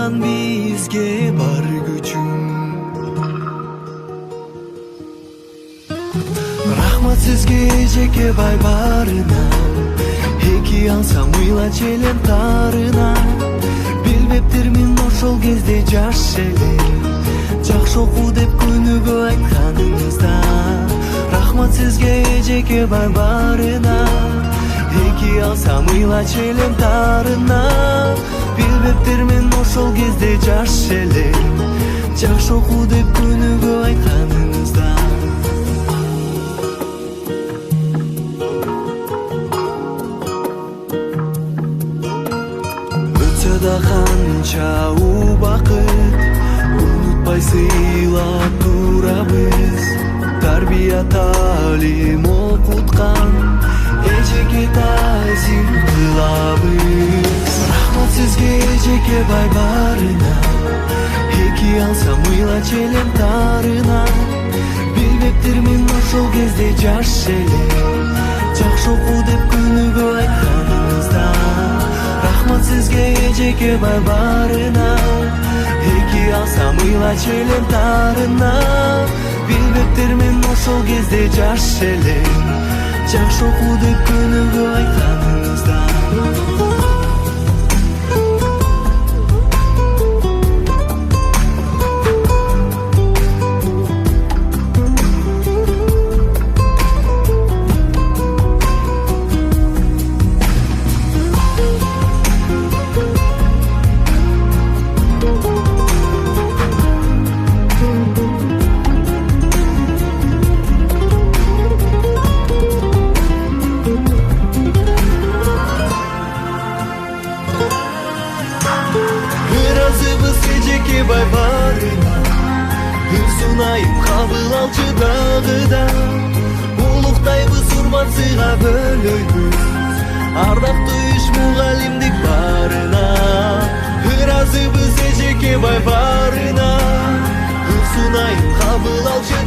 Жолдоган бизге бар күчүң. Рахмат сизге эжеке бай барына, эки алсам ыйла челен тарына. Билбептирмин ошол кезде жаш эле, жакшы оку деп күнүгө айтканыңызда. Рахмат сизге эжеке бай барына, эки алсам ыйла челен тарына. Билбептирмин ошол кезде жаш эле, жакшы оку деп күнүгө айтканыңызда. Өтсө да канча убакыт, унутпай сыйлап турабыз. Тарбия талим окуткан эжеке таазим кылабыз. Рахмат сизге эжеке бай барына, эки алсам ыйла челен тарына. Билбептирмин ошол кезде жаш эле, жакшы оку деп күнүгө айтканыңызда. Рахмат сизге эжеке бай барына, эки алсам ыйла челен тарына. Билбептирмин ошол кезде жаш эле, жакшы оку деп күнүгө айтканыңызда. Эжеке бай барына, үн сунайым кабыл алчы дагыда. Улуктайбыз урмат сыйга бөлөйбүз, ардактуу иш мугалимдик барына. Ыраазыбыз эжеке бай барына, үн сунайым кабыл алчы